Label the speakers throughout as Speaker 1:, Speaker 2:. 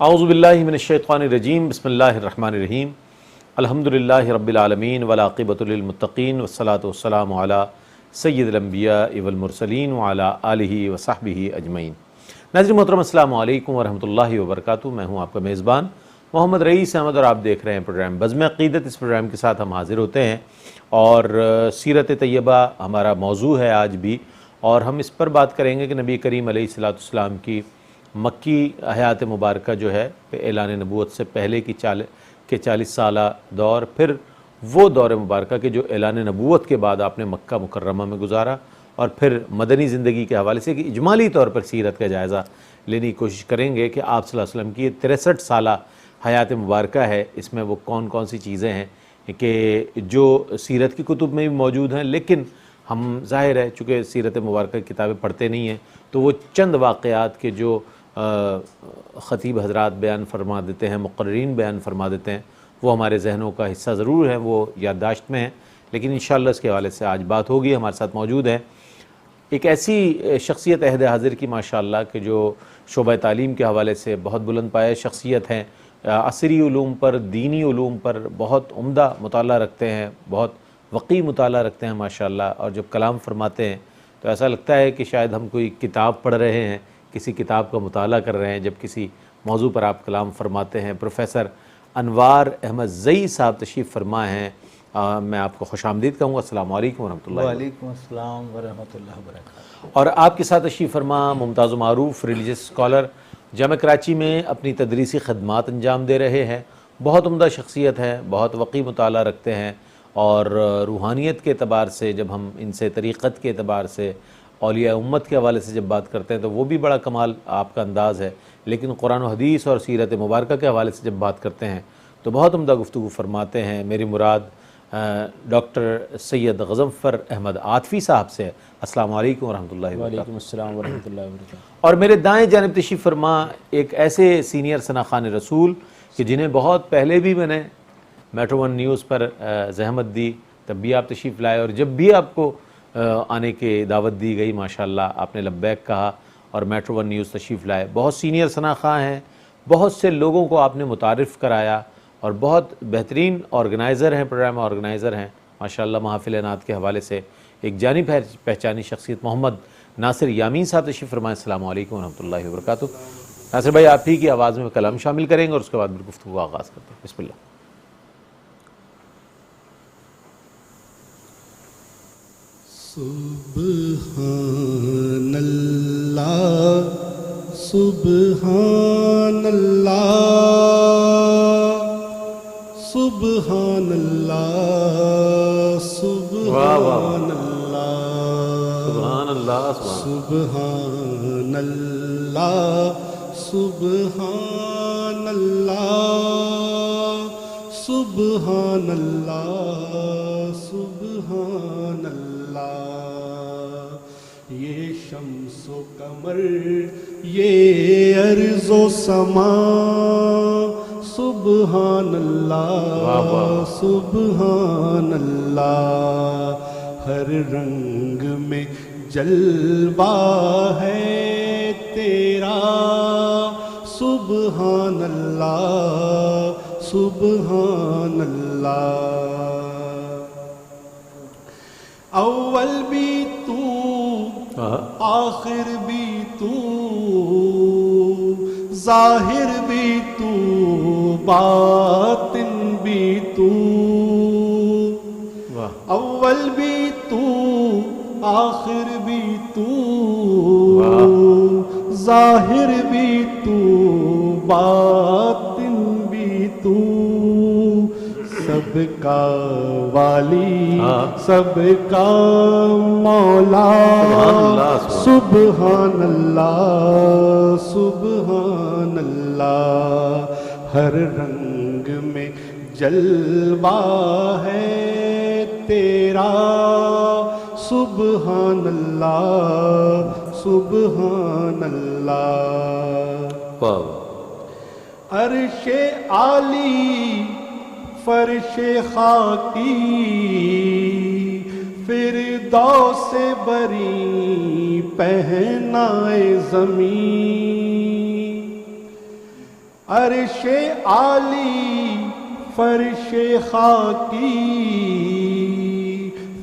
Speaker 1: اعوذ باللہ من الشیطان الرجیم بسم اللہ الرحمن الرحیم الحمدللہ رب العالمین والعاقبۃ للمتقین والصلاۃ والسلام علی سید الانبیاء والمرسلین وعلی آلہ وصحبہ اجمعین۔ ناظرین محترم السلام علیکم ورحمۃ اللہ وبرکاتہ۔ میں ہوں آپ کا میزبان محمد رئیس احمد اور آپ دیکھ رہے ہیں پروگرام بزم عقیدت۔ اس پروگرام کے ساتھ ہم حاضر ہوتے ہیں اور سیرت طیبہ ہمارا موضوع ہے آج بھی، اور ہم اس پر بات کریں گے کہ نبی کریم علیہ الصلوۃ والسلام کی مکی حیات مبارکہ جو ہے اعلان نبوت سے پہلے کی 40 سالہ دور، پھر وہ دور مبارکہ کہ جو اعلان نبوت کے بعد آپ نے مکہ مکرمہ میں گزارا، اور پھر مدنی زندگی کے حوالے سے کہ اجمالی طور پر سیرت کا جائزہ لینے کی کوشش کریں گے کہ آپ صلی اللہ علیہ وسلم کی 63 سالہ حیات مبارکہ ہے، اس میں وہ کون کون سی چیزیں ہیں کہ جو سیرت کی کتب میں بھی موجود ہیں، لیکن ہم ظاہر ہے چونکہ سیرت مبارکہ کی کتابیں پڑھتے نہیں ہیں تو وہ چند واقعات کے جو خطیب حضرات بیان فرما دیتے ہیں، مقررین بیان فرما دیتے ہیں، وہ ہمارے ذہنوں کا حصہ ضرور ہیں، وہ یادداشت میں ہیں، لیکن انشاءاللہ اس کے حوالے سے آج بات ہوگی۔ ہمارے ساتھ موجود ہے ایک ایسی شخصیت عہد حاضر کی ماشاءاللہ کہ جو شعبہ تعلیم کے حوالے سے بہت بلند پایہ شخصیت ہیں، عصری علوم پر، دینی علوم پر بہت عمدہ مطالعہ رکھتے ہیں، بہت وقی مطالعہ رکھتے ہیں ماشاءاللہ، اور جب کلام فرماتے ہیں تو ایسا لگتا ہے کہ شاید ہم کوئی کتاب پڑھ رہے ہیں، کسی کتاب کا مطالعہ کر رہے ہیں جب کسی موضوع پر آپ کلام فرماتے ہیں۔ پروفیسر انوار احمد زئی صاحب تشریف فرما ہیں، میں آپ کو خوش آمدید کہوں گا۔ السلام علیکم ورحمۃ اللہ۔
Speaker 2: وعلیکم السلام ورحمۃ اللہ وبرکاتہ۔
Speaker 1: اور آپ کے ساتھ تشریف فرما ممتاز و معروف ریلیجس اسکالر، جامعہ کراچی میں اپنی تدریسی خدمات انجام دے رہے ہیں، بہت عمدہ شخصیت ہے، بہت وقی مطالعہ رکھتے ہیں، اور روحانیت کے اعتبار سے جب ہم ان سے طریقت کے اعتبار سے اولیاء امت کے حوالے سے جب بات کرتے ہیں تو وہ بھی بڑا کمال آپ کا انداز ہے، لیکن قرآن و حدیث اور سیرت مبارکہ کے حوالے سے جب بات کرتے ہیں تو بہت عمدہ گفتگو فرماتے ہیں۔ میری مراد ڈاکٹر سید غضنفر احمد عاطفی صاحب سے۔ السلام علیکم ورحمۃ اللہ وبرکاتہ۔
Speaker 2: وعلیکم السلام ورحمۃ اللہ وبرکاتہ۔
Speaker 1: اور میرے دائیں جانب تشریف فرما ایک ایسے سینئر ثناخوان رسول کہ جنہیں بہت پہلے بھی میں نے میٹرو ون نیوز پر زحمت دی، تب بھی آپ تشریف لائے، اور جب بھی آپ کو آنے کی دعوت دی گئی ماشاءاللہ آپ نے لبیک کہا اور میٹرو ون نیوز تشریف لائے۔ بہت سینئر ثناخواں ہیں، بہت سے لوگوں کو آپ نے متعارف کرایا، اور بہت بہترین آرگنائزر ہیں، پروگرام آرگنائزر ہیں ماشاءاللہ۔ محافل نعت کے حوالے سے ایک جانی پہچانی شخصیت محمد ناصر یامین صاحب تشریف فرمائیں۔ السلام علیکم ورحمۃ اللہ وبرکاتہ۔ ناصر بھائی آپ ہی کی آواز میں کلام شامل کریں گے اور اس کے بعد پھر گفتگو کا آغاز کرتے ہیں۔ بسم اللہ۔
Speaker 3: سبحان اللہ سبحان اللہ سبحان اللہ سبحان اللہ
Speaker 1: سبحان اللہ
Speaker 3: سبحان اللہ سبحان اللہ سبحان اللہ سبحان اللہ۔ یہ شمس و قمر یہ ارض و سما سبحان اللہ سبحان اللہ۔ ہر رنگ میں جلوہ ہے تیرا سبحان اللہ سبحان اللہ۔ اول بھی تو آخر بھی تو ظاہر بھی تو باطن بھی تو، اول بھی تو آخر بھی تو ظاہر بھی تو باطن بھی تو، سب کا والی سب کا مولا سبحان اللہ سبحان اللہ۔ ہر رنگ میں جلوہ ہے تیرا سبحان اللہ سبحان اللہ۔ عرش عالی فرش خاکی فردوس بری پہنائے زمین، عرش عالی فرش خاکی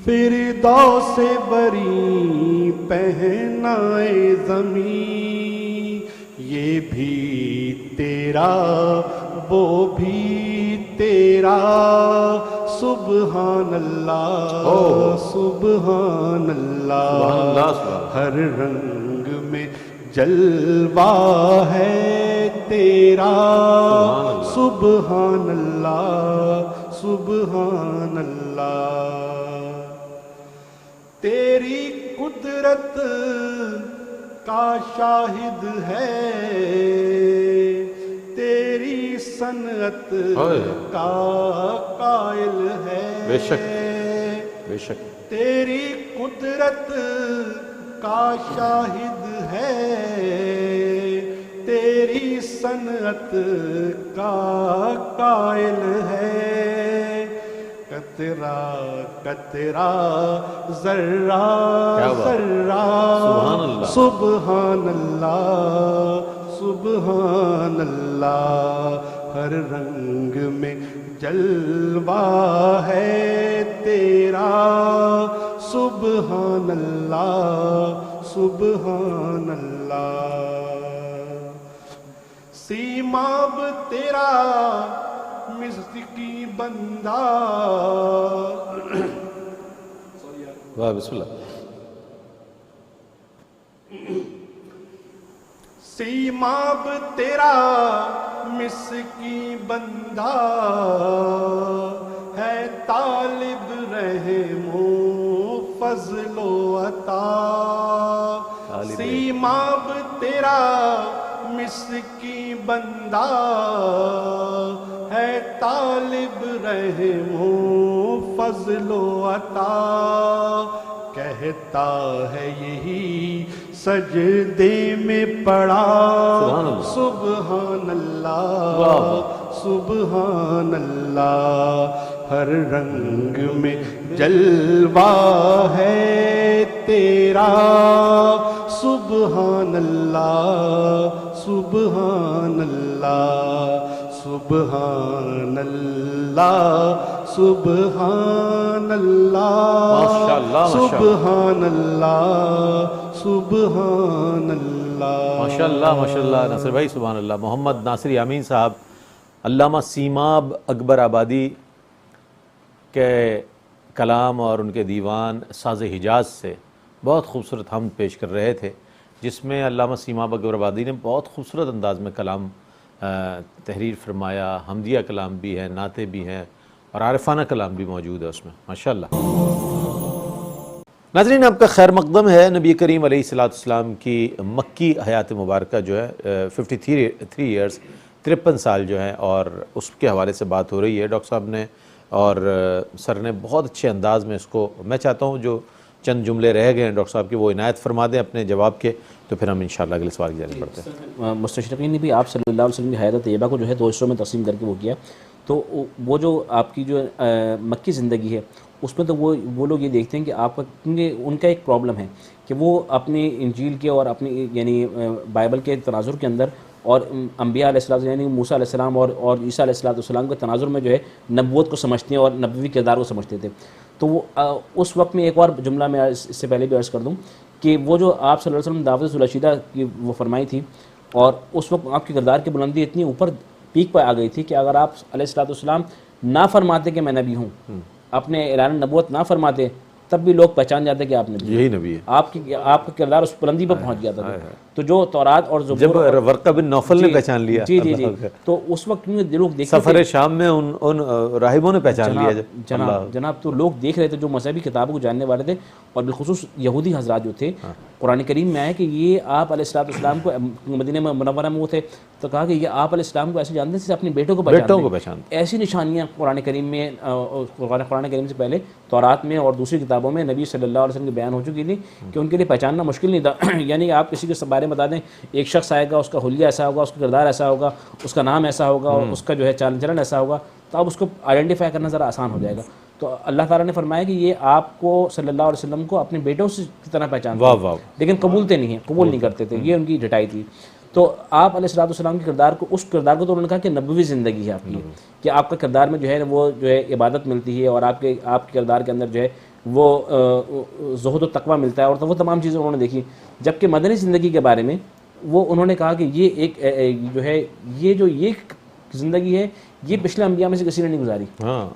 Speaker 3: فردوس بری پہنائے زمین، یہ بھی تیرا وہ بھی تیرا، سبحان اللہ سبحان اللہ، ہر رنگ میں جلوہ ہے تیرا، سبحان اللہ سبحان اللہ۔ تیری قدرت کا شاہد ہے، تیری صنعت کا قائل ہے،
Speaker 1: بے شک بے شک،
Speaker 3: تیری قدرت کا شاہد ہے، تیری صنعت کا قائل ہے، قطرہ قطرہ ذرہ ذرہ، سبحان اللہ سبحان اللہ، ہر رنگ میں جلوہ ہے تیرا، سبحان اللہ سبحان اللہ۔ سیماب تیرا مصر کی بندہ،
Speaker 1: واہ بسم اللہ،
Speaker 3: سیماب تیرا مصر کی بندہ ہے، طالب رحم و فضل و عطا، سیماب تیرا مصر کی بندہ ہے، طالب رحم و فضل و عطا، کہتا ہے یہی سجدے میں پڑا، سبحان اللہ سبحان اللہ، ہر رنگ میں جلوہ ہے تیرا، سبحان اللہ سبحان اللہ سبحان اللہ سبحان اللہ سبحان اللہ سبحان اللہ۔
Speaker 1: ماشاء اللہ ماشاء اللہ ناصر بھائی، سبحان اللہ۔ محمد ناصر یامین صاحب علامہ سیماب اکبر آبادی کے کلام اور ان کے دیوان ساز حجاز سے بہت خوبصورت حمد پیش کر رہے تھے، جس میں علامہ سیماب اکبر آبادی نے بہت خوبصورت انداز میں کلام تحریر فرمایا، حمدیہ کلام بھی ہیں، نعتیں بھی ہیں، اور عارفانہ کلام بھی موجود ہے اس میں، ماشاءاللہ۔ ناظرین، آپ کا خیر مقدم ہے۔ نبی کریم علیہ السلام کی مکی حیات مبارکہ جو ہے 53 ایئرز 53 سال جو ہیں، اور اس کے حوالے سے بات ہو رہی ہے ڈاکٹر صاحب نے، اور سر نے بہت اچھے انداز میں اس کو، میں چاہتا ہوں جو چند جملے رہ گئے ہیں ڈاکٹر صاحب کے وہ عنایت فرما دیں اپنے جواب کے، تو پھر ہم انشاءاللہ اگلے سوال کی جانب بڑھتے ہیں۔
Speaker 2: مستشرقین نے بھی آپ صلی اللہ علیہ وسلم کی حیات طیبہ کو جو ہے 2 حصوں میں تقسیم کر کے وہ کیا، تو وہ جو آپ کی جو مکی زندگی ہے اس میں تو وہ لوگ یہ دیکھتے ہیں کہ آپ کا، کیونکہ ان کا ایک پرابلم ہے کہ وہ اپنی انجیل کے اور اپنی یعنی بائبل کے تناظر کے اندر اور انبیاء علیہ السلام یعنی موسیٰ علیہ السلام اور عیسیٰ علیہ السلام کے تناظر میں جو ہے نبوت کو سمجھتے ہیں اور نبوی کردار کو سمجھتے تھے۔ تو وہ اس وقت میں ایک اور جملہ میں اس سے پہلے بھی عرض کر دوں کہ وہ جو آپ صلی اللہ علیہ وسلم دعوت الرشیدہ کی وہ فرمائی تھی، اور اس وقت آپ کی کردار کی بلندی اتنی اوپر پیک پہ آ گئی تھی کہ اگر آپ علیہ السلام نہ فرماتے کہ میں نبی ہوں، اپنے اعلان نبوت نہ فرماتے، تب بھی لوگ پہچان جاتے کہ آپ نبی، یہی نبی ہے، آپ کا کردار اس بلندی پر پہنچ گیا تھا۔ تو جو تورات اور زبور،
Speaker 1: جب ورقہ بن نوفل نے پہچان لیا،
Speaker 2: جی جی جی، تو اس وقت لوگ دیکھ
Speaker 1: سفر شام میں ان راہبوں نے پہچان لیا،
Speaker 2: جناب تو لوگ دیکھ رہے تھے جو مذہبی کتابوں کو جاننے والے تھے، اور بالخصوص یہودی حضرات جو تھے، قرآن کریم میں آیا کہ یہ آپ علیہ السلام کو مدینہ منورہ میں وہ تھے، تو کہا کہ یہ آپ علیہ السلام کو ایسے جانتے جیسے اپنے بیٹوں کو پہچانتے۔ ایسی نشانیاں قرآن کریم میں، قرآن کریم سے پہلے تورات میں اور دوسری کتابوں میں نبی صلی اللہ علیہ وسلم کے بیان ہو چکی تھی کہ ان کے لیے پہچاننا مشکل نہیں تھا۔ یعنی آپ کسی کے بارے میں بتا دیں، ایک شخص آئے گا، اس کا حلیہ ایسا ہوگا، اس کا کردار ایسا ہوگا، اس کا نام ایسا ہوگا، اور اس کا جو ہے چال چلن ایسا ہوگا، تو اب اس کو آئیڈینٹیفائی کرنا ذرا آسان ہو جائے گا۔ تو اللہ تعالیٰ نے فرمایا کہ یہ آپ کو صلی اللہ علیہ وسلم کو اپنے بیٹوں سے کی طرح پہچانتے ہیں، لیکن قبول نہیں کرتے تھے، یہ ان کی ڈٹائی تھی۔ تو آپ علیہ السلام کے کردار کو، اس کردار کو تو انہوں نے کہا کہ نبوی زندگی ہے آپ کی، کہ آپ کا کردار میں جو ہے وہ جو ہے عبادت ملتی ہے، اور آپ کے کردار کے اندر جو ہے وہ زہد و تقویٰ ملتا ہے، اور وہ تمام چیزیں انہوں نے دیکھی. جبکہ مدنی زندگی کے بارے میں وہ انہوں نے کہا کہ یہ ایک جو ہے یہ زندگی ہے، یہ پچھلے انبیاء میں سے کسی نے نہیں گزاری.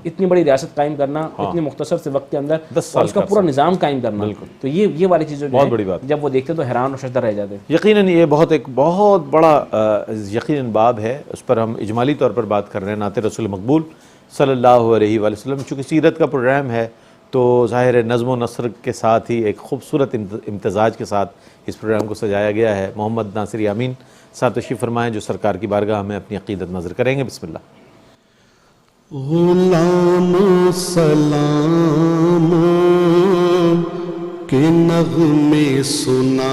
Speaker 2: اتنی بڑی ریاست قائم کرنا اتنے مختصر سے وقت کے اندر، اور اس کا پورا نظام قائم کرنا، تو یہ والی چیزیں
Speaker 1: بہت بڑی بات،
Speaker 2: جب وہ دیکھتے تو حیران اور ششدر رہ جاتے.
Speaker 1: یقیناً یہ ایک بہت بڑا یقیناً باب ہے، اس پر ہم اجمالی طور پر بات کر رہے ہیں. نعت رسول مقبول صلی اللہ علیہ وآلہ وسلم، چونکہ سیرت کا پروگرام ہے تو ظاہر ہے نظم و نثر کے ساتھ ہی ایک خوبصورت امتزاج کے ساتھ اس پروگرام کو سجایا گیا ہے. محمد ناصر یامین صاحب تشریف فرمائیں جو سرکار کی بارگاہ میں اپنی عقیدت نظر کریں گے. بسم اللہ.
Speaker 3: غلام سلام کے نغمے سناؤ،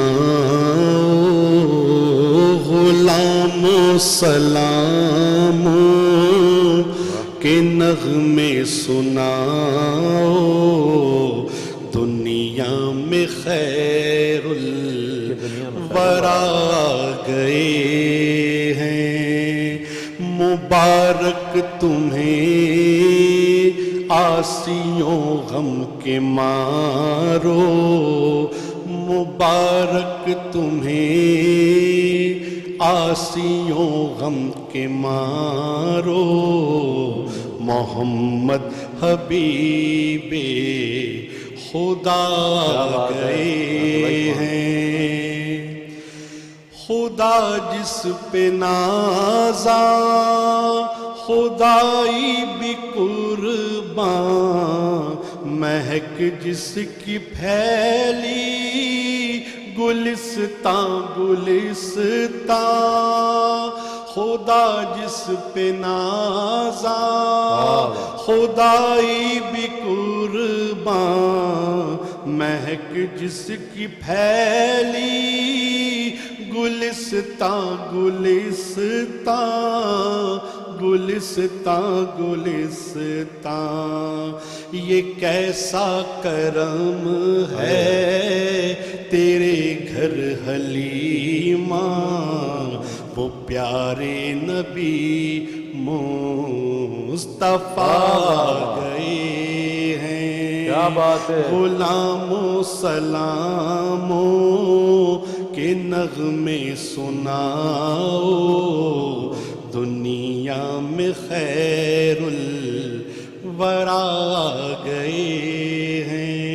Speaker 3: غلام سلام کے نغمے سناؤ، دنیا میں خیر الورا گئے ہیں. مبارک تمہیں آسیوں غم کے مارو، مبارک تمہیں آسیوں غم کے مارو، محمد حبیب خدا گئے ہیں. خدا جس پہ نازاں، خدائی بھی قرباں، مہک جس کی پھیلی گلستان گلستان. خدا جس پہ نازاں، خدائی بھی قرباں، مہک جس کی پھیلی گلستان گلستان گلستان گلستان. یہ کیسا کرم ہے تیرے گھر حلیمہ، وہ پیارے نبی مصطفیٰ گئے ہیں.
Speaker 1: کیا بات ہے.
Speaker 3: غلامو سلامو کے نغمے سناؤ، دنیا میں خیر الورا گئے ہیں.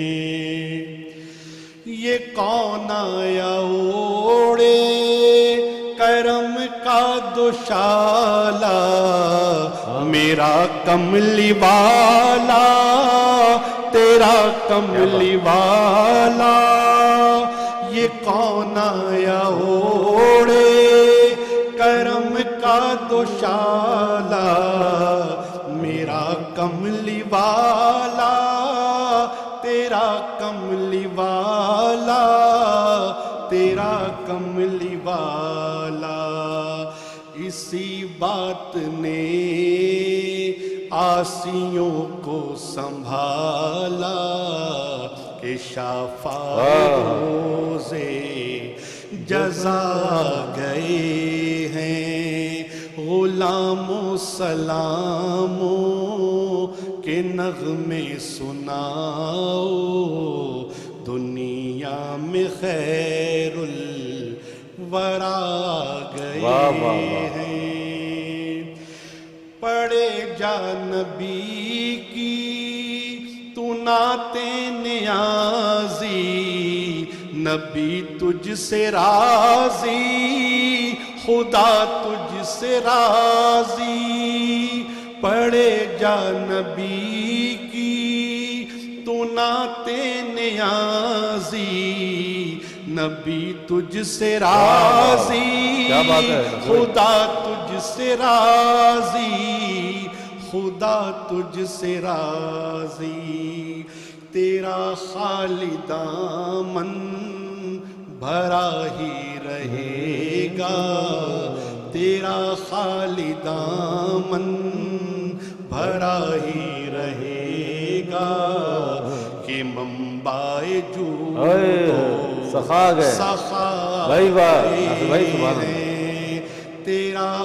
Speaker 3: یہ کون آیا اوڑے کرم کا دوشالا، میرا کملی والا تیرا کملی والا. یہ کون آیا اوڑے کرم کا دوشالا، میرا کملی والا تیرا کملی والا تیرا کملی والا. اسی بات نے آسیوں کو سنبھالا کہ شافعوزے جزا گئے ہیں. غلامو سلامو کے نغمے سناؤ، دنیا میں خیر الورا گئے ہیں. پڑھے جا نبی کی تو نعتیں نیازی، نبی تجھ سے راضی خدا تجھ سے راضی. پڑھے جا نبی کی تو نعتیں نیازی، نبی تجھ سے راضی خدا تجھ سے راضی خدا تجھ سے راضی. تیرا خالی دامن بھرا ہی رہے گا، تیرا خالی دامن بھرا ہی رہے گا، کہ منبع جو
Speaker 1: سخا گئے بھائی. واہ بھائی، سبحان اللہ.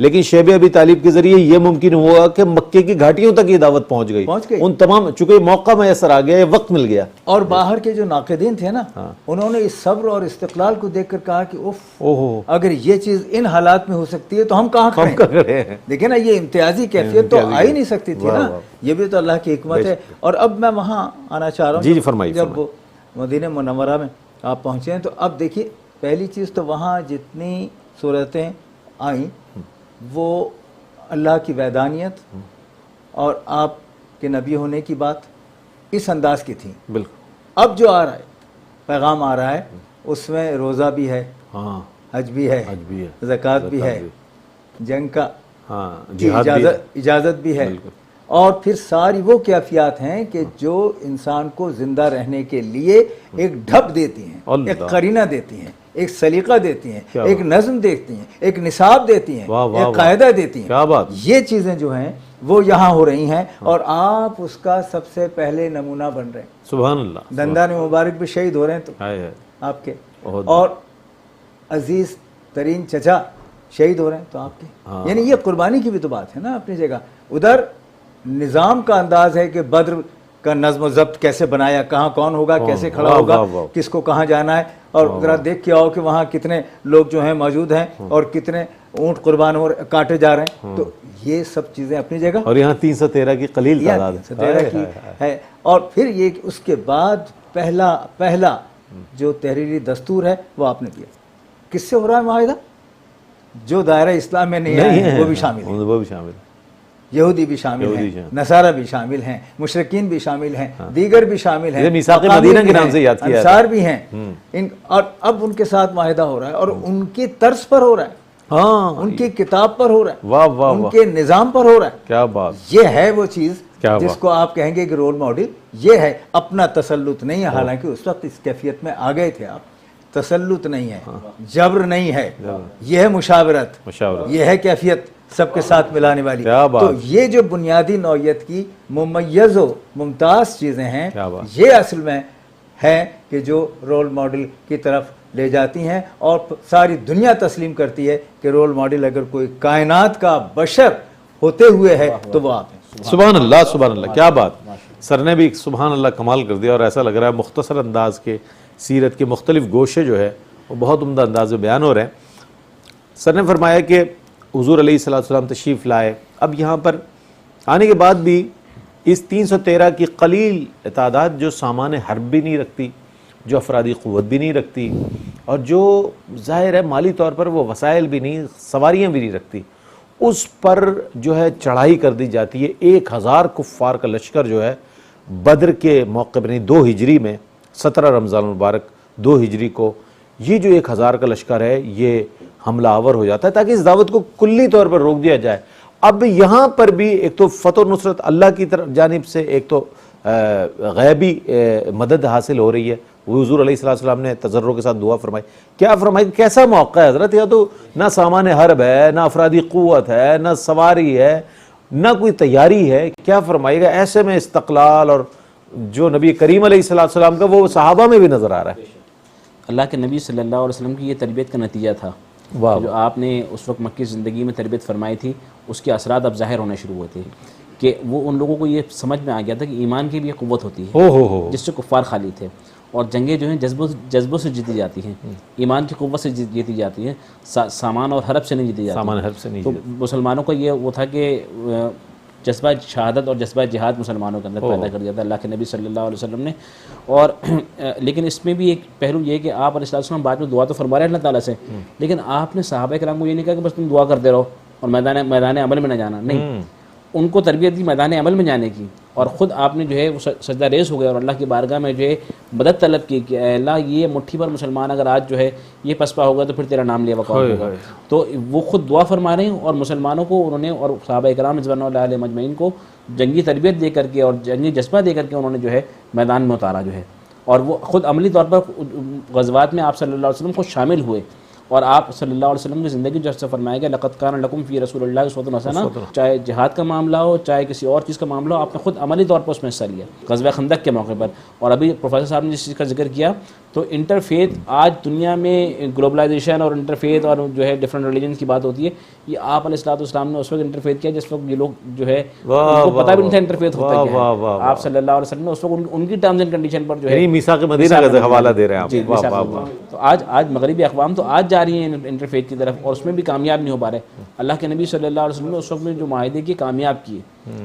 Speaker 1: لیکن شیب ابی طالب کے ذریعے یہ ممکن ہوا کہ مکے کی گھاٹیوں تک یہ دعوت پہنچ گئی ان تمام، چونکہ موقع میسر آ گیا، یہ وقت مل گیا.
Speaker 4: اور باہر کے جو ناقدین تھے نا، انہوں نے اس صبر اور استقلال کو دیکھ کر کہا کہ اگر یہ چیز ان حالات میں ہو سکتی ہے تو ہم کہاں کھڑے ہیں. دیکھیں نا، یہ امتیازی کیفیت تو آ ہی نہیں سکتی تھی نا، یہ بھی تو اللہ کی حکمت ہے. اور اب میں وہاں آنا چاہ رہا ہوں.
Speaker 1: جی فرمائیے.
Speaker 4: جب مدینہ منورہ میں آپ پہنچے ہیں تو اب دیکھیے، پہلی چیز تو وہاں جتنی صورتیں آئیں وہ اللہ کی وحدانیت اور آپ کے نبی ہونے کی بات اس انداز کی تھی.
Speaker 1: بالکل.
Speaker 4: اب جو آ رہا ہے پیغام آ رہا ہے، اس میں روزہ بھی ہے، حج بھی ہے، زکوٰۃ بھی ہے، جنگ کا اجازت بھی ہے، اور پھر ساری وہ کیفیات ہیں کہ جو انسان کو زندہ رہنے کے لیے ایک ڈھب دیتی ہیں، ایک قرینہ دیتی ہیں، ایک سلیقہ دیتی ہیں، ایک نظم دیتی ہیں، ایک نصاب دیتی ہیں، ایک قاعدہ دیتی ہیں. یہ چیزیں جو ہیں وہ یہاں ہو رہی ہیں اور آپ اس کا سب سے پہلے نمونہ بن رہے ہیں.
Speaker 1: سبحان اللہ.
Speaker 4: دندان مبارک بھی شہید ہو رہے ہیں تو آپ کے، اور عزیز ترین چچا شہید ہو رہے ہیں تو آپ کے. یعنی یہ قربانی کی بھی تو بات ہے نا اپنی جگہ. ادھر نظام کا انداز ہے کہ بدر کا نظم و ضبط کیسے بنایا، کہاں کون ہوگا، کیسے کھڑا ہوگا، کس کو کہاں جانا ہے، اور ذرا دیکھ کے آؤ کہ وہاں کتنے لوگ جو ہیں موجود ہیں اور کتنے اونٹ قربان اور کاٹے جا رہے ہیں. تو یہ سب چیزیں اپنی جگہ. اور
Speaker 1: یہاں 313 کی قلیل تعداد
Speaker 4: 313 کی ہے. اور پھر یہ کہ اس کے بعد پہلا جو تحریری دستور ہے وہ آپ نے کیا. کس سے ہو رہا ہے معاہدہ؟ جو دائرہ اسلام میں نہیں ہے وہ بھی شامل ہے. یہودی بھی شامل ہیں، نصارہ بھی شامل ہیں، مشرکین بھی شامل ہیں، دیگر بھی شامل ہیں،
Speaker 1: میثاق مدینہ کے نام سے یاد کیا،
Speaker 4: انصار بھی ہیں. اور اب ان کے ساتھ معاہدہ ہو رہا ہے اور ان کی طرز پر ہو رہا ہے، ان کی کتاب پر ہو رہا ہے، ان کے نظام پر ہو رہا ہے.
Speaker 1: کیا بات.
Speaker 4: یہ ہے وہ چیز جس کو آپ کہیں گے کہ رول ماڈل. یہ ہے اپنا تسلط نہیں ہے، حالانکہ اس وقت اس کیفیت میں آ گئے تھے آپ. تسلط نہیں ہے، جبر نہیں ہے، یہ ہے مشاورت، یہ ہے کیفیت سب کے ساتھ ملانے والی. تو یہ جو بنیادی نوعیت کی ممیز و ممتاز چیزیں ہیں، یہ اصل میں ہیں کہ جو رول ماڈل کی طرف لے جاتی ہیں. اور ساری دنیا تسلیم کرتی ہے کہ رول ماڈل اگر کوئی کائنات کا بشر ہوتے ہوئے ہے تو وہ آپ ہیں.
Speaker 1: سبحان اللہ، سبحان اللہ. کیا بات. سر نے بھی سبحان اللہ کمال کر دیا، اور ایسا لگ رہا ہے مختصر انداز کے سیرت کے مختلف گوشے جو ہے وہ بہت عمدہ انداز میں بیان ہو رہے ہیں. سر نے فرمایا کہ حضور علیہ السلام تشریف لائے. اب یہاں پر آنے کے بعد بھی اس 313 کی قلیل تعداد جو سامان حرب بھی نہیں رکھتی، جو افرادی قوت بھی نہیں رکھتی، اور جو ظاہر ہے مالی طور پر وہ وسائل بھی نہیں، سواریاں بھی نہیں رکھتی، اس پر جو ہے چڑھائی کر دی جاتی ہے. 1000 کفار کا لشکر جو ہے بدر کے موقع پر 2 ہجری میں 17 رمضان المبارک 2 ہجری کو یہ جو 1000 کا لشکر ہے یہ حملہ آور ہو جاتا ہے تاکہ اس دعوت کو کلی طور پر روک دیا جائے. اب یہاں پر بھی ایک تو فتح و نصرت اللہ کی جانب سے، ایک تو غیبی مدد حاصل ہو رہی ہے. حضور علیہ السلام نے تضرع کے ساتھ دعا فرمائی. کیا فرمائی؟ کیسا موقع ہے حضرت، یا تو نہ سامان حرب ہے، نہ افرادی قوت ہے، نہ سواری ہے، نہ کوئی تیاری ہے. کیا فرمائے گا ایسے میں استقلال اور جو نبی کریم علیہ السلام کا وہ صحابہ میں بھی نظر آ رہا ہے.
Speaker 2: اللہ کے نبی صلی اللہ علیہ وسلم کی یہ تربیت کا نتیجہ تھا. جو آپ نے اس وقت مکی زندگی میں تربیت فرمائی تھی، اس کے اثرات اب ظاہر ہونے شروع ہوئے تھے کہ وہ ان لوگوں کو یہ سمجھ میں آ گیا تھا کہ ایمان کی بھی ایک قوت ہوتی ہے جس سے کفار خالی تھے، اور جنگیں جو ہیں جذبوں سے جیتی جاتی ہیں، ایمان کی قوت سے جیتی جاتی ہیں، سامان اور حرب سے نہیں جیتی جاتی. تو مسلمانوں کا یہ وہ تھا کہ جذبہ شہادت اور جذبہ جہاد مسلمانوں کے اندر پیدا کر دیا تھا اللہ کے نبی صلی اللہ علیہ وسلم نے. اور لیکن اس میں بھی ایک پہلو یہ کہ آپ علیہ السلام بعد میں دعا تو فرما رہے ہیں اللہ تعالیٰ سے، لیکن آپ نے صحابہ کرام کو یہ نہیں کہا کہ بس تم دعا کرتے رہو اور میدان عمل میں نہ جانا. نہیں، ان کو تربیت دی میدان عمل میں جانے کی، اور خود آپ نے جو ہے وہ سجدہ ریز ہو گئے اور اللہ کی بارگاہ میں جو ہے مدد طلب کی کہ اے اللہ یہ مٹھی پر مسلمان اگر آج جو ہے یہ پسپا ہوگا تو پھر تیرا نام لیا وقع ہوگا. تو وہ خود دعا فرما رہے ہیں، اور مسلمانوں کو انہوں نے اور صحابہ کرام رضوان اللہ علیہم اجمعین کو جنگی تربیت دے کر کے اور جنگی جذبہ دے کر کے انہوں نے جو ہے میدان میں اتارا جو ہے. اور وہ خود عملی طور پر غزوات میں آپ صلی اللہ علیہ وسلم کو شامل ہوئے اور آپ صلی اللہ علیہ وسلم کی زندگی جو سے فرمایا گیا لقد کان لکم فی رسول اللہ اسوۃ حسنہ، چاہے جہاد کا معاملہ ہو چاہے کسی اور چیز کا معاملہ ہو، آپ نے خود عملی طور پر اس میں حصہ لیا غزوہ خندق کے موقع پر. اور ابھی پروفیسر صاحب نے جس چیز کا ذکر کیا تو انٹرفیتھ آج دنیا میں گلوبلائزیشن اور انٹرفیتھ اور جو ہے ڈفرینٹ ریلیجنس کی بات ہوتی ہے، یہ آپ علیہ الصلوۃ والسلام نے اس وقت انٹرفیتھ کیا جس وقت یہ لوگ جو ہے ان کو پتہ بھی نہیں تھا انٹرفیتھ ہوتا کیا ہے. آپ صلی اللہ علیہ وسلم نے اس وقت ان کی ٹرمز اینڈ کنڈیشن پر جو ہے
Speaker 1: میثاق مدینہ کا حوالہ دے رہے ہیں آپ.
Speaker 2: تو آج مغربی اقوام تو آج جا رہی ہیں انٹرفیتھ کی طرف اور اس میں بھی کامیاب نہیں ہو پا رہے. اللہ کے نبی صلی اللہ علیہ وسلم نے اس وقت میں جو معاہدے کی کامیاب کیے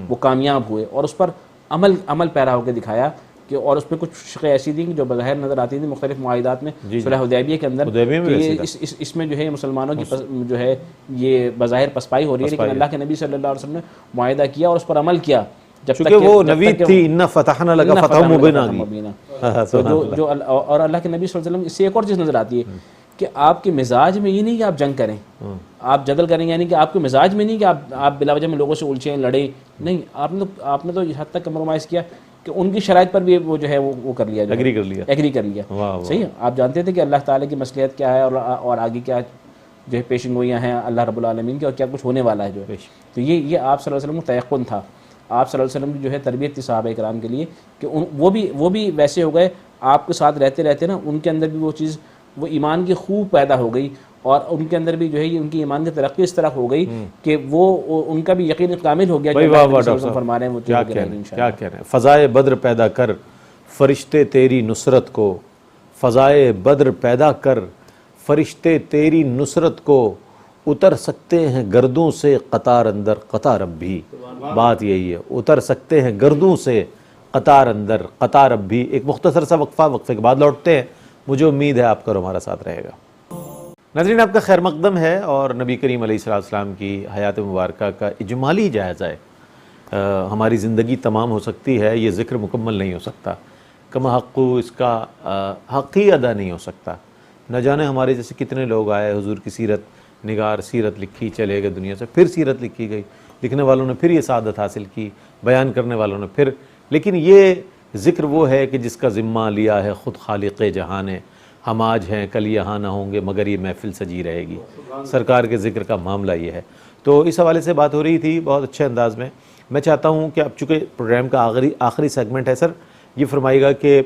Speaker 2: وہ کامیاب ہوئے اور اس پر عمل پیرا ہو کے دکھایا کہ اور اس پہ کچھ شقیں ایسی تھیں جو بظاہر نظر آتی تھیں مختلف معاہدات میں صلح حدیبیہ کے اندر کہ اس میں جو ہے مسلمانوں کی جو ہے یہ بظاہر پسپائی ہو رہی ہے، لیکن اللہ کے نبی صلی اللہ علیہ وسلم نے معاہدہ کیا اور اس پر عمل کیا جب تک کہ
Speaker 1: وہ نوید تھی انا فتحنا لک فتح مبینا.
Speaker 2: جو اور اللہ کے نبی صلی اللہ علیہ وسلم اس سے ایک اور چیز نظر آتی ہے کہ آپ کے مزاج میں یہ نہیں کہ آپ جنگ کریں، آپ جدل کریں، یعنی کہ آپ کے مزاج میں نہیں کہ آپ بلا وجہ میں لوگوں سے الجھیں لڑیں، نہیں، آپ نے تو حد تک کمپرومائز کیا کہ ان کی شرائط پر بھی وہ جو ہے وہ کر لیا، ایگری کر لیا. صحیح ہے. آپ جانتے تھے کہ اللہ تعالیٰ کی مصلحت کیا ہے اور آگے کیا جو ہے پیشن گوئیاں ہیں اللہ رب العالمین کی اور کیا کچھ ہونے والا ہے جو ہے. تو یہ آپ صلی اللہ علیہ وسلم کو تیقن تھا. آپ صلی اللہ علیہ وسلم کی جو ہے تربیت تھی صحابہ کرام کے لیے کہ وہ بھی ویسے ہو گئے آپ کے ساتھ رہتے نا، ان کے اندر بھی وہ چیز وہ ایمان کی خوب پیدا ہو گئی اور ان کے اندر بھی جو ہے ان کی ایمان کی ترقی اس طرح ہو گئی کہ وہ ان کا بھی یقین کامل ہو گیا کہ اللہ فرما رہے ہیں وہ
Speaker 1: کیا کہہ رہے ہیں. فضائے بدر پیدا کر فرشتے تیری نصرت کو، فضائے بدر پیدا کر فرشتے تیری نصرت کو، اتر سکتے ہیں گردوں سے قطار اندر قطار اب بھی. بات یہی ہے، اتر سکتے ہیں گردوں سے قطار اندر قطار اب بھی. ایک مختصر سا وقفے کے بعد لوٹتے ہیں. مجھے امید ہے آپ کا ہمارا ساتھ رہے گا. ناظرین، آپ کا خیر مقدم ہے اور نبی کریم علیہ السلام کی حیات مبارکہ کا اجمالی جائزہ ہے. ہماری زندگی تمام ہو سکتی ہے، یہ ذکر مکمل نہیں ہو سکتا، کما حق اس کا حق ہی ادا نہیں ہو سکتا. نہ جانے ہمارے جیسے کتنے لوگ آئے، حضور کی سیرت نگار سیرت لکھی چلے گئے دنیا سے، پھر سیرت لکھی گئی، لکھنے والوں نے پھر یہ سعادت حاصل کی، بیان کرنے والوں نے پھر. لیکن یہ ذکر وہ ہے کہ جس کا ذمہ لیا ہے خود خالق جہاں نے. ہم آج ہیں کل یہاں نہ ہوں گے مگر یہ محفل سجی رہے گی. سرکار کے ذکر کا معاملہ یہ ہے. تو اس حوالے سے بات ہو رہی تھی بہت اچھے انداز میں. میں چاہتا ہوں کہ اب چونکہ پروگرام کا آخری سیگمنٹ ہے، سر یہ فرمائیے گا کہ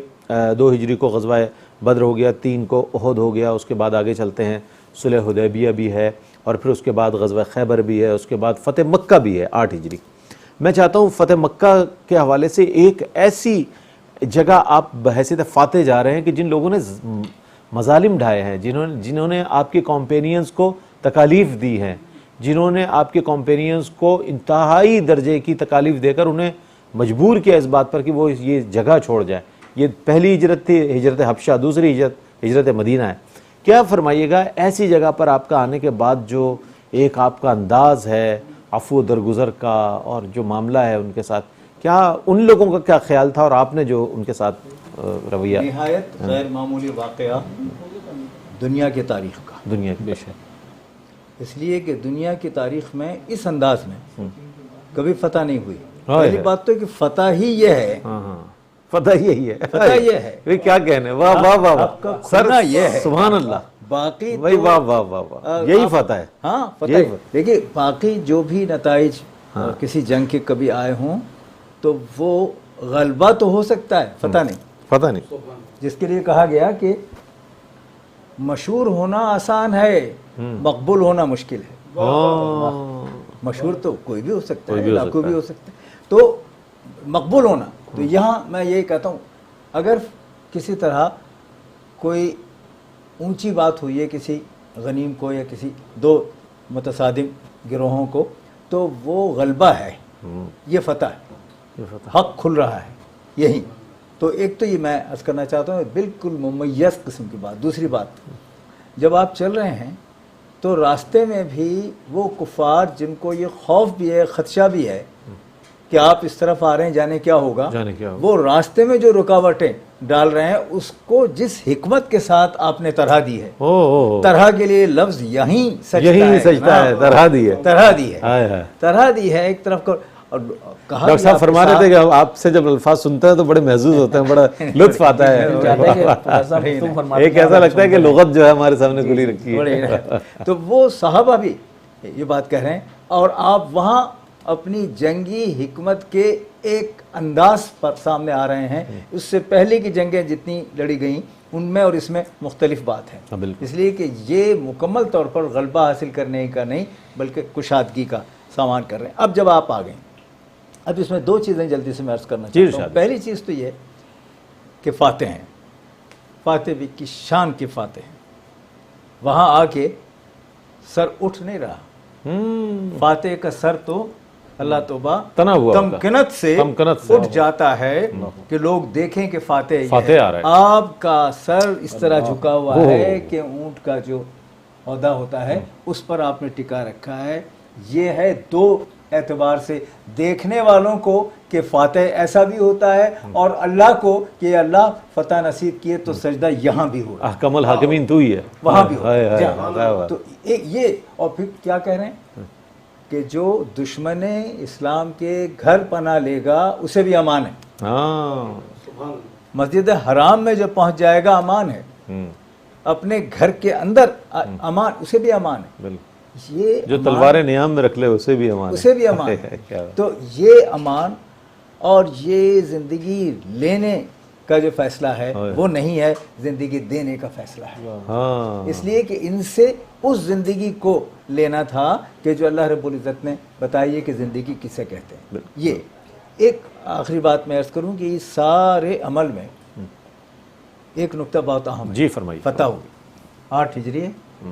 Speaker 1: 2 ہجری کو غزوہ بدر ہو گیا، 3 کو احد ہو گیا، اس کے بعد آگے چلتے ہیں صلح حدیبیہ بھی ہے اور پھر اس کے بعد غزوہ خیبر بھی ہے، اس کے بعد فتح مکہ بھی ہے 8 ہجری. میں چاہتا ہوں فتح مکہ کے حوالے سے ایک ایسی جگہ آپ بحیثیت فاتح جا رہے ہیں کہ جن لوگوں نے مظالم ڈھائے ہیں، جنہوں نے آپ کے کمپینینز کو تکالیف دی ہیں، جنہوں نے آپ کے کمپینینز کو انتہائی درجے کی تکالیف دے کر انہیں مجبور کیا اس بات پر کہ وہ یہ جگہ چھوڑ جائے. یہ پہلی ہجرت تھی، ہجرت حبشہ، دوسری ہجرت مدینہ ہے. کیا فرمائیے گا ایسی جگہ پر آپ کا آنے کے بعد جو ایک آپ کا انداز ہے عفو درگزر کا اور جو معاملہ ہے ان کے ساتھ، کیا ان لوگوں کا کیا خیال تھا اور آپ نے جو ان کے ساتھ رویہ؟
Speaker 4: نہایت غیر معمولی واقعہ دنیا کی تاریخ کا،
Speaker 1: دنیا کی،
Speaker 4: اس لیے کہ دنیا کی تاریخ میں اس انداز میں کبھی فتح نہیں ہوئی. پہلی بات تو کہ فتح ہی یہ ہے،
Speaker 1: فتح یہی ہے،
Speaker 4: فتح یہ ہے،
Speaker 1: کیا کہنے. واہ واہ واہ واہ سر،
Speaker 4: یہ ہے
Speaker 1: سبحان اللہ.
Speaker 4: باقی
Speaker 1: واہ واہ واہ واہ، یہی فتح ہے.
Speaker 4: ہاں فتح. دیکھیے باقی جو بھی نتائج کسی جنگ کے کبھی آئے ہوں تو وہ غلبہ تو ہو سکتا ہے، فتح نہیں.
Speaker 1: فتح نہیں.
Speaker 4: جس کے لیے کہا گیا کہ مشہور ہونا آسان ہے، مقبول ہونا مشکل ہے. مشہور تو کوئی بھی ہو سکتا ہے، لاکھوں بھی ہو سکتا ہے، تو مقبول ہونا. تو یہاں میں یہی کہتا ہوں اگر کسی طرح کوئی اونچی بات ہوئی ہے کسی غنیم کو یا کسی 2 متصادم گروہوں کو تو وہ غلبہ ہے، یہ فتح ہے، حق کھل رہا ہے یہی. تو ایک تو یہ میں عرض کرنا چاہتا ہوں بالکل ممیز قسم کی بات. دوسری بات، جب آپ چل رہے ہیں تو راستے میں بھی وہ کفار جن کو یہ خوف بھی ہے، خدشہ بھی ہے کہ آپ اس طرف آ رہے ہیں، جانے کیا ہوگا، وہ راستے میں جو رکاوٹیں ڈال رہے ہیں اس کو جس حکمت کے ساتھ آپ نے طرح دی ہے، طرح کے لیے لفظ یہیں سجدہ ہے، طرح دی ہے ایک طرف کو. اور کہا
Speaker 1: ڈاکٹر صاحب فرما رہے تھے کہ آپ سے جب الفاظ سنتے ہیں تو بڑے محظوظ ہوتے ہیں، بڑا لطف آتا ہے، ایک ایسا لگتا ہے کہ لغت جو ہے ہمارے سامنے کھلی رکھی ہے.
Speaker 4: تو وہ صحابہ بھی یہ بات کہہ رہے ہیں، اور آپ وہاں اپنی جنگی حکمت کے ایک انداز پر سامنے آ رہے ہیں. اس سے پہلے کی جنگیں جتنی لڑی گئیں ان میں اور اس میں مختلف بات ہے، اس لیے کہ یہ مکمل طور پر غلبہ حاصل کرنے کا نہیں بلکہ کشادگی کا سامان کر رہے ہیں. اب جب آپ آ گئے، اب اس میں دو چیزیں جلدی سے میں عرض کرنا چاہتا ہوں. پہلی چیز تو یہ کہ فاتح ہیں، فاتح بھی کی شان کے فاتح ہیں. وہاں آ کے سر اٹھ نہیں رہا، فاتح کا سر تو اللہ توبہ تمکنت سے اٹھ جاتا ہے کہ لوگ دیکھیں کہ فاتح آ رہا ہے. آپ کا سر اس طرح جھکا ہوا ہے کہ اونٹ کا جو عہدہ ہوتا ہے اس پر آپ نے ٹکا رکھا ہے. یہ ہے دو اعتبار سے، دیکھنے والوں کو کہ فاتح ایسا بھی ہوتا ہے، اور اللہ کو کہ اللہ فتح نصیب کیے تو سجدہ یہاں بھی ہو،
Speaker 1: احکم الحاکمین تو ہی ہے،
Speaker 4: وہاں بھی ہو. تو یہ اور پھر کیا کہہ رہے ہیں کہ جو دشمن اسلام کے گھر پناہ لے گا اسے بھی امان ہے. مسجد حرام میں جب پہنچ جائے گا امان ہے، اپنے گھر کے اندر امان، اسے بھی امان ہے. یہ
Speaker 1: جو تلواریں نیام میں رکھ لے اسے بھی امان،
Speaker 4: اسے بھی امان ہے. تو یہ امان اور یہ زندگی لینے کا جو فیصلہ ہے وہ نہیں ہے، زندگی دینے کا فیصلہ ہے. اس لیے کہ ان سے اس زندگی کو لینا تھا کہ جو اللہ رب العزت نے بتائیے کہ زندگی کسے کہتے ہیں. یہ ایک آخری بات میں عرض کروں کہ اس سارے عمل میں ایک نقطہ بہت اہم ہے.
Speaker 1: جی فرمائیے.
Speaker 4: فتح ہوگی 8 ہجری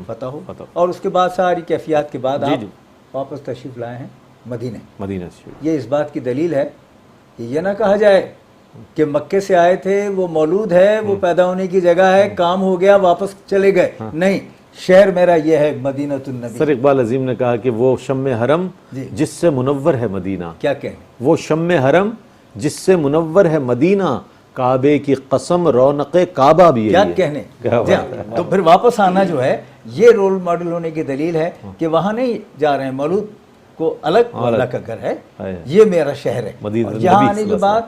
Speaker 4: فتح ہو، اور اس کے بعد ساری کیفیات کے بعد آپ واپس تشریف لائے ہیں مدینہ سے. یہ اس بات کی دلیل ہے کہ یہ نہ کہا جائے کہ مکے سے آئے تھے، وہ مولود ہے، وہ پیدا ہونے کی جگہ ہے، کام ہو گیا واپس چلے گئے. نہیں، شہر میرا یہ ہے مدینہ النبی.
Speaker 1: سر اقبال عظیم نے کہا کہ وہ شم حرم جس سے منور ہے مدینہ.
Speaker 4: کیا کہیں،
Speaker 1: وہ شم حرم جس سے منور ہے مدینہ، کعبے کی قسم رونق کعبہ بھی ہے.
Speaker 4: کیا کہنے. تو پھر واپس آنا جو ہے یہ رول ماڈل ہونے کی دلیل ہے کہ وہاں نہیں جا رہے ہیں، مولود کو الگ اللہ کا گھر ہے، یہ میرا شہر ہے. یہاں آنے کے بعد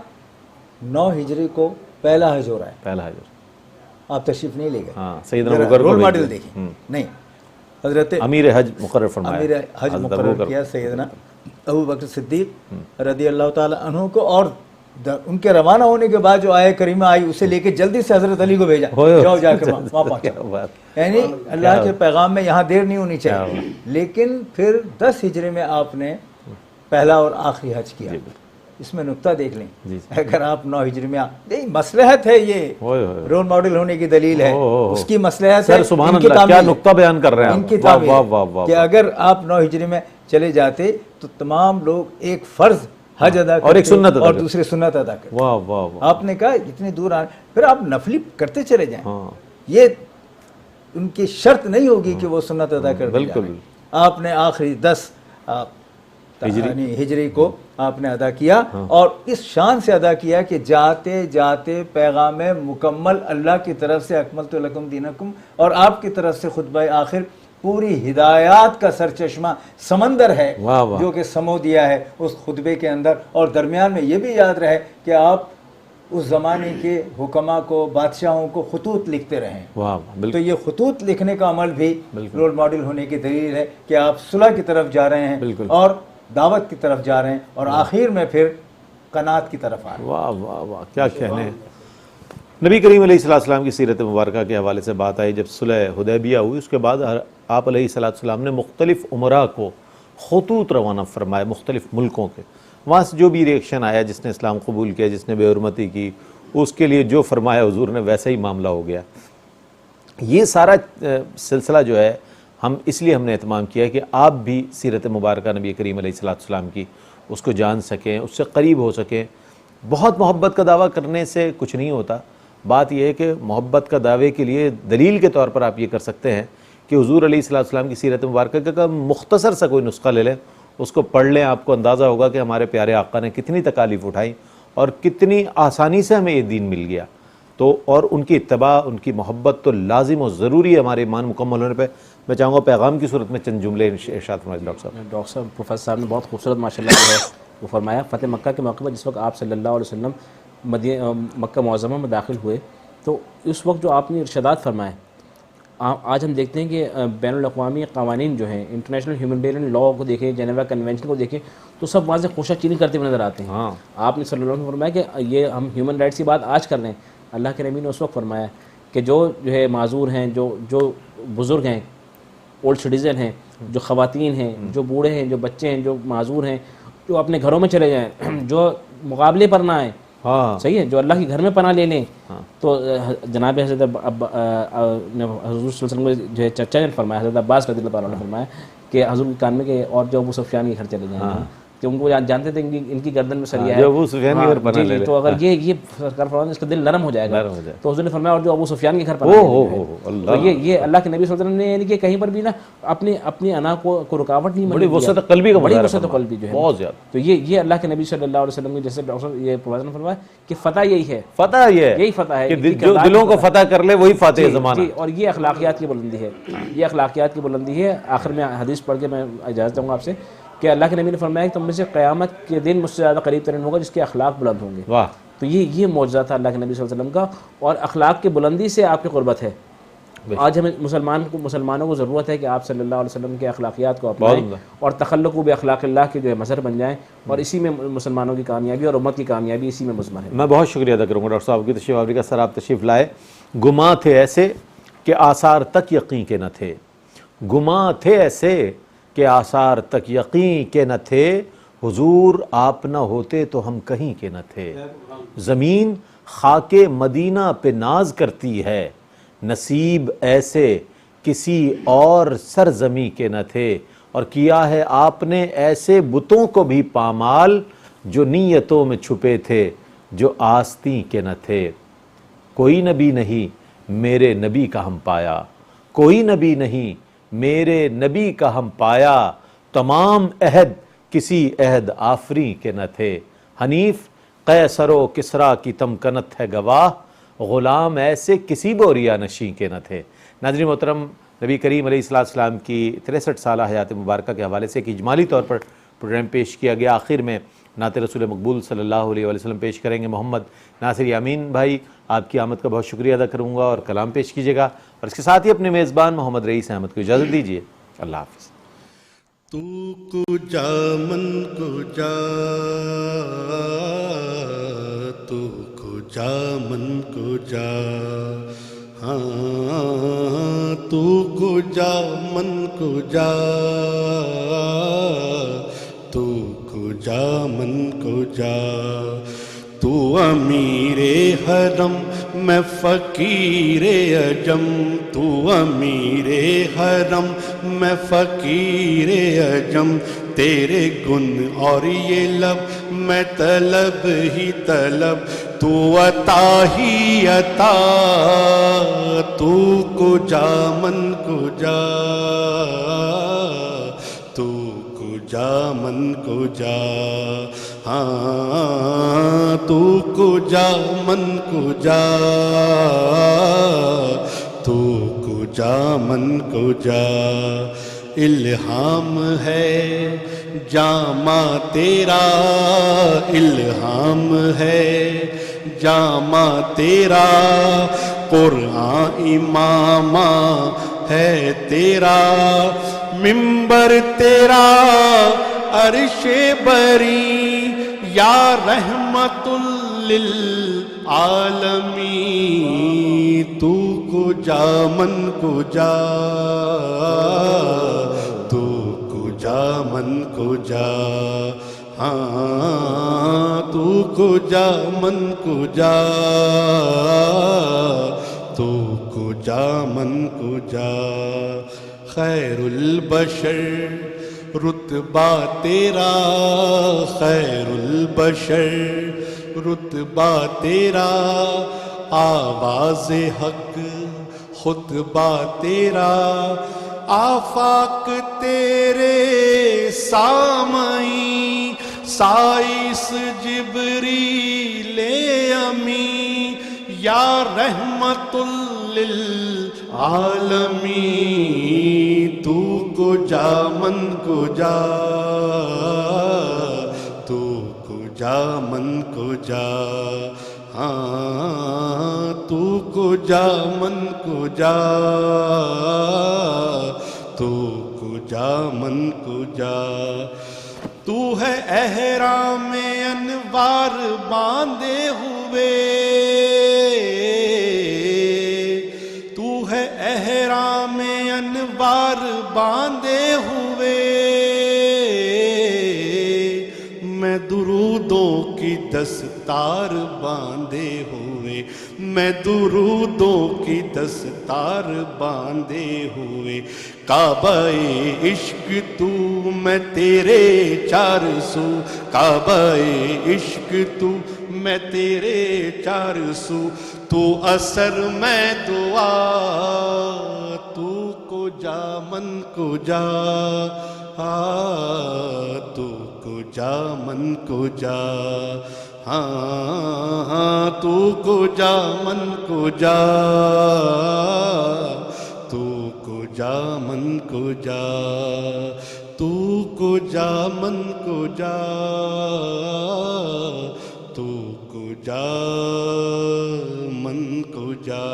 Speaker 4: 9 ہجری کو پہلا حج ہو رہا ہے.
Speaker 1: پہلا حج
Speaker 4: آپ تشریف نہیں لے گئے.
Speaker 1: سیدنا ابو بکر
Speaker 4: رول ماڈل دیکھیں. نہیں، حضرت
Speaker 1: امیر حج مقرر فرمایا،
Speaker 4: امیر حج مقرر کیا سیدنا ابو بکر صدیق رضی اللہ تعالی عنہ کو، اور ان کے روانہ ہونے کے بعد جو آیہ کریمہ آئی اسے لے کے جلدی سے حضرت علی کو بھیجا، جاؤ جا کے وہاں پہنچو. یعنی اللہ کے پیغام میں یہاں دیر نہیں ہونی چاہیے. لیکن پھر 10 ہجری میں آپ نے پہلا اور آخری حج کیا. اس میں نقطہ دیکھ لیں، اگر آپ 9 ہجری میں مصلحت ہے، یہ رول ماڈل ہونے کی دلیل ہے، اس کی مصلحت ہے.
Speaker 1: سبحان اللہ، کیا نقطہ بیان کر رہے ہیں
Speaker 4: ان کی تعبیر کہ اگر آپ 9 ہجری میں چلے جاتے تو تمام لوگ ایک فرض حج ادا کرتے
Speaker 1: اور ایک سنت
Speaker 4: اور دوسرے سنت ادا کرتے.
Speaker 1: واہ واہ واہ.
Speaker 4: آپ نے کہا اتنی دور آنے، پھر آپ نفلی کرتے چلے جائیں. یہ ان کی شرط نہیں ہوگی کہ وہ سنت ادا کر دیں. بالکل. آپ نے آخری 10 ہجری کو آپ نے ادا کیا، اور اس شان سے ادا کیا کہ جاتے جاتے پیغام مکمل اللہ کی طرف سے اکملت لکم دینکم، اور آپ کی طرف سے خطبہ آخر پوری ہدایات کا سرچشمہ سمندر ہے جو کہ سمو دیا ہے اس خطبے کے اندر. اور درمیان میں یہ بھی یاد رہے کہ آپ اس زمانے کے حکماء کو، بادشاہوں کو خطوط لکھتے رہیں. تو یہ خطوط لکھنے کا عمل بھی رول ماڈل ہونے کی دلیل ہے کہ آپ صلح کی طرف جا رہے ہیں اور دعوت کی طرف جا رہے ہیں، اور آخر میں پھر قناعت کی طرف آ رہے ہیں.
Speaker 1: واہ واہ واہ، کیا کہنے ہیں. نبی کریم علیہ السلام کی سیرت مبارکہ کے حوالے سے بات آئی. جب صلح حدیبیہ ہوئی اس کے بعد آپ علیہ السلام نے مختلف عمراء کو خطوط روانہ فرمائے مختلف ملکوں کے. وہاں سے جو بھی ریئیکشن آیا، جس نے اسلام قبول کیا، جس نے بے حرمتی کی، اس کے لیے جو فرمایا حضور نے ویسا ہی معاملہ ہو گیا. یہ سارا سلسلہ جو ہے ہم اس لیے ہم نے اہتمام کیا کہ آپ بھی سیرت مبارکہ نبی کریم علیہ السلام کی اس کو جان سکیں، اس سے قریب ہو سکیں. بہت محبت کا دعویٰ کرنے سے کچھ نہیں ہوتا. بات یہ ہے کہ محبت کا دعوے کے لیے دلیل کے طور پر آپ یہ کر سکتے ہیں کہ حضور علیہ السلام کی سیرت مبارکہ کا مختصر سا کوئی نسخہ لے لیں، اس کو پڑھ لیں. آپ کو اندازہ ہوگا کہ ہمارے پیارے آقا نے کتنی تکالیف اٹھائیں اور کتنی آسانی سے ہمیں یہ دین مل گیا. تو اور ان کی اتباع، ان کی محبت تو لازم و ضروری ہے ہمارے ایمان مکمل ہونے پہ. میں چاہوں گا پیغام کی صورت میں چند جملے ارشاد فرمائیں ڈاکٹر صاحب.
Speaker 2: ڈاکٹر صاحب، پروفیسر صاحب نے بہت خوبصورت ماشاء اللہ جو ہے وہ فرمایا فتح مکہ کے موقع پر جس وقت آپ صلی اللہ علیہ وسلم مکہ معظمہ میں داخل ہوئے تو اس وقت جو آپ نے ارشادات فرمائے، آج ہم دیکھتے ہیں کہ بین الاقوامی قوانین جو ہیں، انٹرنیشنل ہیومنٹیرین لاء کو دیکھیں، جنیوا کنونشن کو دیکھیں، تو سب وہاں سے خوشہ چینی کرتے ہوئے نظر آتے ہیں۔ آپ نے صلی اللہ علیہ وسلم فرمایا کہ یہ ہم ہیومن رائٹس کی بات آج کر رہے ہیں، اللہ کے نبی نے اس وقت فرمایا کہ جو ہے معذور ہیں، جو بزرگ ہیں، اولڈ سٹیزن ہیں، جو خواتین ہیں، جو بوڑھے ہیں، جو بچے ہیں، جو معذور ہیں، جو اپنے گھروں میں چلے جائیں، جو مقابلے پر نہ آئیں، صحیح ہے، جو اللہ کے گھر میں پناہ لے لیں، تو جناب حضرت حضور صلی اللہ علیہ وسلم نے جو ہے چرچا نے فرمایا، حضرت عباس رضی اللہ عنہ نے فرمایا کہ حضور کے کان میں کہ اور جو ابو سفیان کے گھر چلے جائیں گے، کہ ان کو جانتے تھے ان کی گردن میں سریا ہے،
Speaker 1: ابو سفیان کے گھر پناہ لے لے،
Speaker 2: تو اگر یہ سرکار فرمایا اس کا دل نرم ہو جائے گا، تو حضور نے فرمایا اور جو ابو سفیان کے گھر پناہ لے، تو یہ اللہ کے نبی صلی اللہ علیہ وسلم نے یعنی کہ کہیں پر بھی نا اپنی انا کو رکاوٹ نہیں،
Speaker 1: بڑی وسعت قلبی کا،
Speaker 2: بڑی وسعت قلبی جو ہے
Speaker 1: بہت زیادہ۔
Speaker 2: تو یہ اللہ کے نبی صلی اللہ علیہ وسلم نے جیسے ڈاکٹر یہ پروفیسر نے فرمایا کہ فتح یہی ہے،
Speaker 1: فتح یہی
Speaker 2: فتح ہے
Speaker 1: کہ جو دلوں کو فتح کر لے وہی فاتح زمانہ،
Speaker 2: اور یہ اخلاقیات کی بلندی ہے، یہ اخلاقیات کی بلندی ہے۔ آخر میں حدیث پڑھ کے میں اجازت دوں گا آپ سے کہ اللہ کے نبی نے فرمایا کہ تم میں سے قیامت کے دن مجھ سے زیادہ قریب ترین ہوگا جس کے اخلاق بلند ہوں گے۔
Speaker 1: واہ،
Speaker 2: تو یہ معجزہ تھا اللہ کے نبی صلی اللہ علیہ وسلم کا، اور اخلاق کی بلندی سے آپ کی قربت ہے۔ آج ہمیں مسلمانوں کو ضرورت ہے کہ آپ صلی اللہ علیہ وسلم کے اخلاقیات کو اپنائیں اور تخلق باخلاق اللہ کے جو ہے مظہر بن جائیں، اور اسی میں مسلمانوں کی کامیابی اور امت کی کامیابی اسی میں مضمر ہے۔
Speaker 1: میں بہت شکریہ ادا کروں گا ڈاکٹر صاحب کی تشریف آوری کا۔ سر آپ تشریف لائے، گماں تھے ایسے کہ آثار تک یقین کے نہ تھے، گماں تھے ایسے کہ آثار تک یقین کے نہ تھے، حضور آپ نہ ہوتے تو ہم کہیں کے نہ تھے، زمین خاک مدینہ پہ ناز کرتی ہے، نصیب ایسے کسی اور سرزمی کے نہ تھے، اور کیا ہے آپ نے ایسے بتوں کو بھی پامال جو نیتوں میں چھپے تھے، جو آستیں کے نہ تھے۔ کوئی نبی نہیں میرے نبی کا ہم پایا، کوئی نبی نہیں میرے نبی کا ہم پایا، تمام عہد کسی عہد آفری کے نہ تھے، حنیف قیصر و کسریٰ کی تمکنت ہے گواہ، غلام ایسے کسی بوریا نشیں کے نہ تھے۔ ناظرین محترم، نبی کریم علیہ السلام کی 63 سالہ حیات مبارکہ کے حوالے سے ایک اجمالی طور پر پروگرام پیش کیا گیا۔ آخر میں نعت رسول مقبول صلی اللہ علیہ وسلم پیش کریں گے۔ محمد ناصر یامین بھائی، آپ کی آمد کا بہت شکریہ ادا کروں گا اور کلام پیش کیجیے گا، اور اس کے ساتھ ہی اپنے میزبان محمد رئیس احمد کو اجازت دیجیے۔ اللہ حافظ۔
Speaker 3: تو کجا من کجا، تو کجا من کجا، ہاں تو کجا من کجا، تو کجا من کجا، تو امیر حرم میں فقیر عجم، تو امیر حرم میں فقیر عجم، تیرے گن اور یہ لب میں طلب ہی طلب، تو عطا ہی عطا، تو کجا من کجا، تو کجا من کجا، ہاں تو کجا من کجا، تو کجا من کجا، الہام ہے جامع تیرا، الہام ہے جامع تیرا، قرآن امامہ ہے تیرا، منبر تیرا عرش بری، یا رحمت للعالمین، تو کجا من کجا، تو کجا من کجا، ہاں تو کجا من کجا، تو کجا من کجا، خیر البشر رتبہ تیرا، خیر البشر رتبہ تیرا، آواز حق خطبہ تیرا، آفاق تیرے سامعین، سائس جبریل امی، یا رحمت للعالمین، تو کجا من کجا، تو جا من کو جا، ہاں تو کو جا من کو جا، تو کو جا من کو جا۔ تو ہے احرام انوار باندھے ہوئے، تو ہے احرام انوار باندھے ہوئے، میں درودوں کی دستار باندھے ہوئے، میں درودوں کی دستار باندھے ہوئے، کعبہ عشق تو میں تیرے چار سو، کعبہ عشق تو میں تیرے چار سو، تو اثر میں دعا، تو کو جا من کو جا، تو کو جا من کو جا، ہاں تو کو جا من کو جا، تو کو جا من کو جا، تو کو جا من کو جا، تو کو جا من کو جا۔